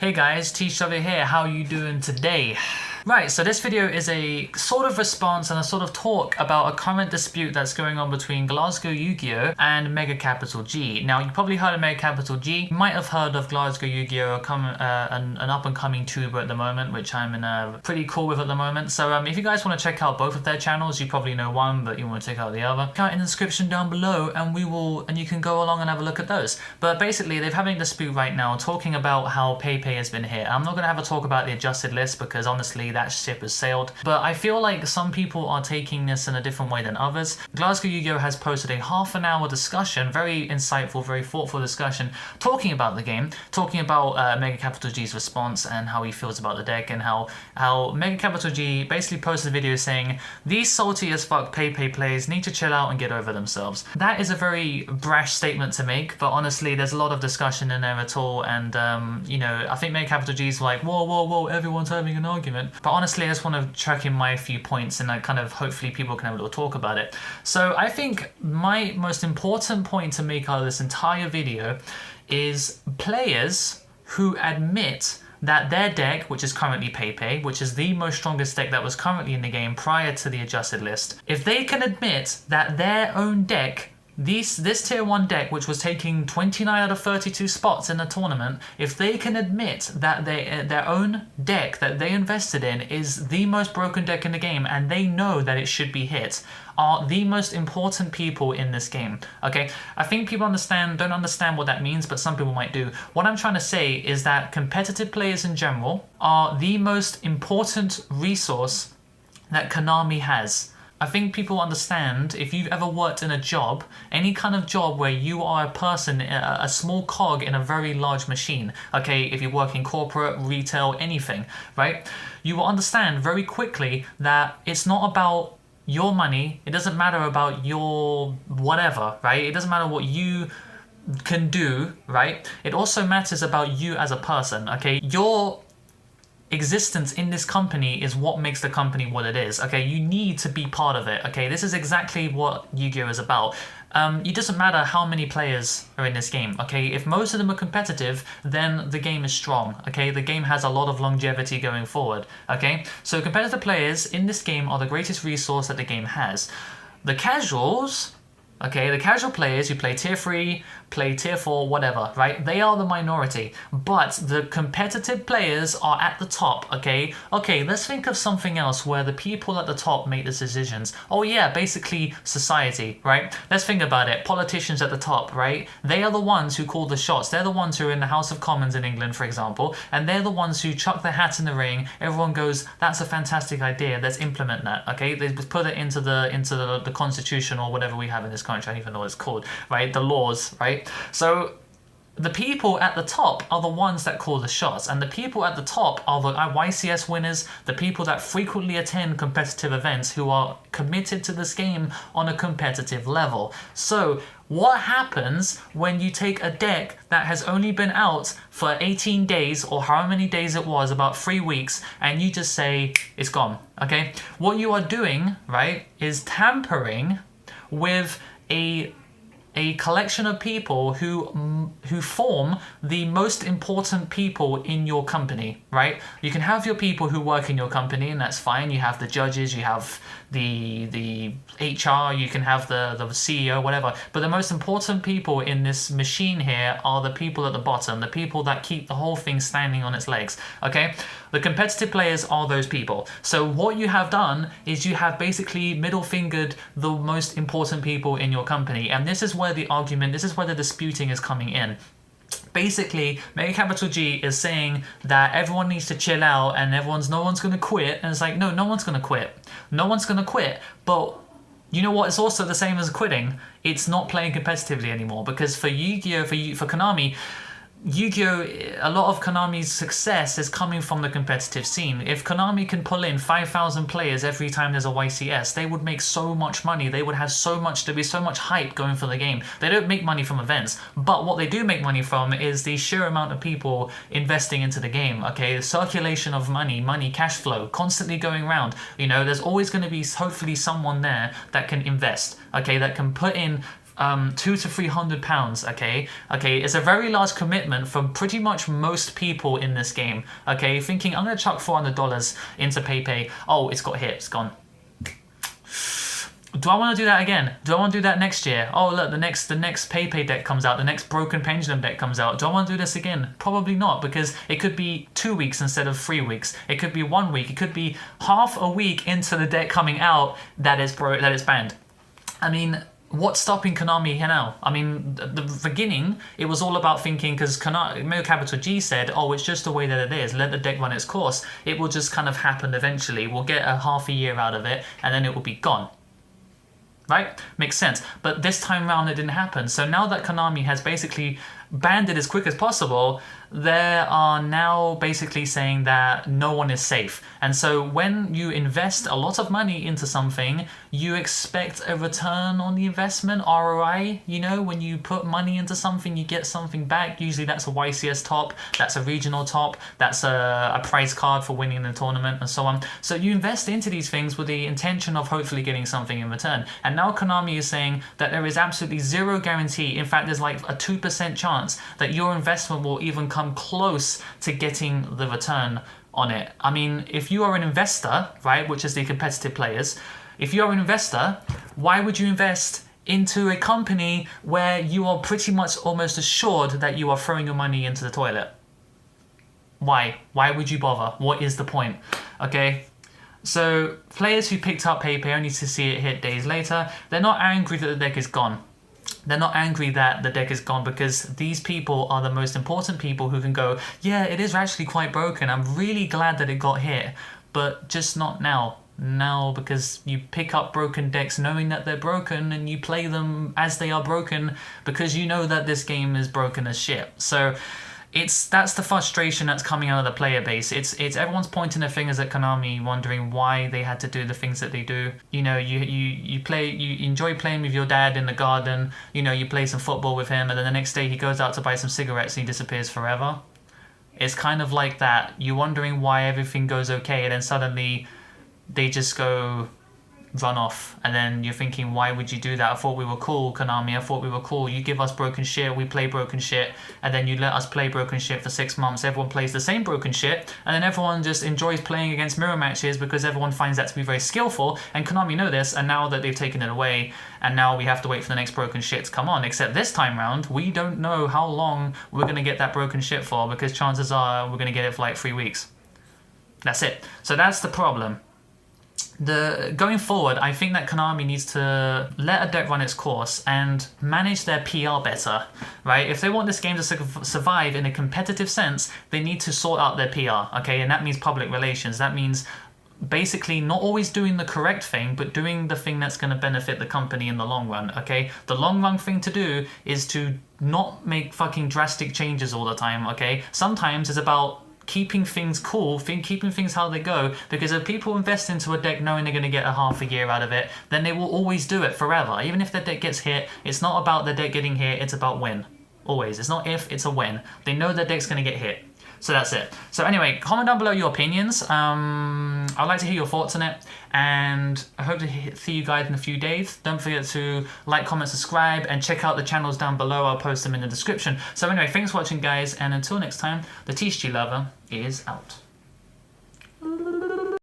Hey guys, Thetcglover here, how are you doing today? Right, so this video is a sort of response and a sort of talk about a current dispute that's going on between Glasgow Yu-Gi-Oh! And Mega Capital G. Now, you probably heard of Mega Capital G. You might have heard of Glasgow Yu-Gi-Oh! An up-and-coming tuber at the moment, which I'm pretty cool with at the moment. So if you guys want to check out both of their channels, you probably know one, but you want to check out the other, count in the description down below, and you can go along and have a look at those. But basically, they're having a dispute right now, talking about how PayPay has been hit. I'm not going to have a talk about the adjusted list because honestly, that ship has sailed. But I feel like some people are taking this in a different way than others. Glasgow Yu-Gi-Oh! Has posted a half-an-hour discussion, very insightful, very thoughtful discussion, talking about the game, talking about Mega Capital G's response and how he feels about the deck, and how Mega Capital G basically posted a video saying, "These salty as fuck PayPay players need to chill out and get over themselves." That is a very brash statement to make, but honestly, there's a lot of discussion in there at all, and you know, I think Mega Capital G's like, whoa, everyone's having an argument. But honestly, I just want to track in my few points, and I kind of hopefully people can have a little talk about it. So I think my most important point to make out of this entire video is players who admit that their deck, which is currently PayPay, which is the most strongest deck that was currently in the game prior to the adjusted list, if they can admit that their own deck, this tier 1 deck, which was taking 29 out of 32 spots in the tournament, if they can admit that their own deck that they invested in is the most broken deck in the game, and they know that it should be hit, are the most important people in this game. Okay, I think people don't understand what that means, but some people might do. What I'm trying to say is that competitive players in general are the most important resource that Konami has. I think people understand, if you've ever worked in a job, any kind of job where you are a person, a small cog in a very large machine, okay, if you work in corporate, retail, anything, right, you will understand very quickly that it's not about your money, it doesn't matter about your whatever, right, it doesn't matter what you can do, right, it also matters about you as a person, okay, your existence in this company is what makes the company what it is, okay? You need to be part of it, okay? This is exactly what Yu-Gi-Oh! Is about. It doesn't matter how many players are in this game, okay? If most of them are competitive, then the game is strong, okay? The game has a lot of longevity going forward, okay? So competitive players in this game are the greatest resource that the game has. The casuals, okay, the casual players who play tier 3, play tier 4, whatever, right? They are the minority, but the competitive players are at the top, okay? Okay, let's think of something else where the people at the top make the decisions. Oh yeah, basically society, right? Let's think about it. Politicians at the top, right? They are the ones who call the shots. They're the ones who are in the House of Commons in England, for example, and they're the ones who chuck their hats in the ring. Everyone goes, that's a fantastic idea, let's implement that, okay? They put it into the constitution or whatever we have in this country. I don't even know what it's called, right? The laws, right? So the people at the top are the ones that call the shots, and the people at the top are the YCS winners, the people that frequently attend competitive events, who are committed to this game on a competitive level. So what happens when you take a deck that has only been out for 18 days, or however many days it was, about 3 weeks, and you just say it's gone, okay? What you are doing, right, is tampering with a collection of people who form the most important people in your company, right? You can have your people who work in your company, and that's fine. You have the judges, you have the HR, you can have the CEO, whatever. But the most important people in this machine here are the people at the bottom, the people that keep the whole thing standing on its legs, okay? The competitive players are those people. So what you have done is you have basically middle-fingered the most important people in your company, and this is where the argument, this is where the disputing is coming in. Basically, Mega Capital G is saying that everyone needs to chill out and no one's going to quit, and it's like, no one's going to quit. No one's going to quit, but you know what? It's also the same as quitting. It's not playing competitively anymore, because for Yu-Gi-Oh, for Konami, Yu-Gi-Oh, a lot of Konami's success is coming from the competitive scene. If Konami can pull in 5,000 players every time there's a YCS, they would make so much money. They would have there'd be so much hype going for the game. They don't make money from events, but what they do make money from is the sheer amount of people investing into the game, okay? The circulation of money, cash flow, constantly going around. You know, there's always going to be hopefully someone there that can invest, okay? That can put in £200 to £300, okay? Okay, it's a very large commitment from pretty much most people in this game, okay? Thinking, I'm gonna chuck $400 into PayPay. Oh, it's got hit, it's gone. Do I want to do that again? Do I want to do that next year? Oh look, the next PayPay deck comes out, the next Broken Pendulum deck comes out. Do I want to do this again? Probably not, because it could be 2 weeks instead of 3 weeks. It could be 1 week. It could be half a week into the deck coming out that is banned. I mean, what's stopping Konami here now? I mean, the beginning, it was all about thinking, because Mega Capital G said, oh, it's just the way that it is. Let the deck run its course. It will just kind of happen eventually. We'll get a half a year out of it, and then it will be gone. Right? Makes sense. But this time around it didn't happen. So now that Konami has basically banned it as quick as possible, they are now basically saying that no one is safe. And so when you invest a lot of money into something, you expect a return on the investment, ROI. You know, when you put money into something, you get something back. Usually that's a YCS top, that's a regional top, that's a prize card for winning the tournament and so on. So you invest into these things with the intention of hopefully getting something in return. And now Konami is saying that there is absolutely zero guarantee. In fact, there's like a 2% chance that your investment will even come close to getting the return on it. I mean, if you are an investor, right, which is the competitive players, if you are an investor, why would you invest into a company where you are pretty much almost assured that you are throwing your money into the toilet? Why? Why would you bother? What is the point? Okay. So players who picked up PayPay only to see it hit days later, they're not angry that the deck is gone. They're not angry that the deck is gone, because these people are the most important people who can go, yeah, it is actually quite broken. I'm really glad that it got hit, but just not now. Now, because you pick up broken decks knowing that they're broken and you play them as they are broken because you know that this game is broken as shit. So that's the frustration that's coming out of the player base. It's everyone's pointing their fingers at Konami, wondering why they had to do the things that they do. You know, you enjoy playing with your dad in the garden. You know, you play some football with him, and then the next day he goes out to buy some cigarettes and he disappears forever. It's kind of like that. You're wondering why everything goes okay, and then suddenly they just go run off, and then you're thinking, why would you do that? I thought we were cool, Konami. I thought we were cool. You give us broken shit, we play broken shit, and then you let us play broken shit for 6 months. Everyone plays the same broken shit, and then everyone just enjoys playing against mirror matches because everyone finds that to be very skillful, and Konami know this, and now that they've taken it away, and now we have to wait for the next broken shit to come on. Except this time round, we don't know how long we're going to get that broken shit for, because chances are we're going to get it for like 3 weeks. That's it. So that's the problem. Going forward, I think that Konami needs to let a deck run its course and manage their PR better, right? If they want this game to survive in a competitive sense, they need to sort out their PR, okay? And that means public relations. That means basically not always doing the correct thing, but doing the thing that's going to benefit the company in the long run, okay? The long run thing to do is to not make fucking drastic changes all the time, okay? Sometimes it's about keeping things cool, keeping things how they go, because if people invest into a deck knowing they're going to get a half a year out of it, then they will always do it forever. Even if their deck gets hit, it's not about the deck getting hit, it's about when. Always. It's not if, it's a when. They know their deck's going to get hit. So that's it. So anyway, comment down below your opinions. I'd like to hear your thoughts on it, and I hope to see you guys in a few days. Don't forget to like, comment, subscribe, and check out the channels down below. I'll post them in the description. So anyway, thanks for watching, guys, and until next time, the Thetcglover is out.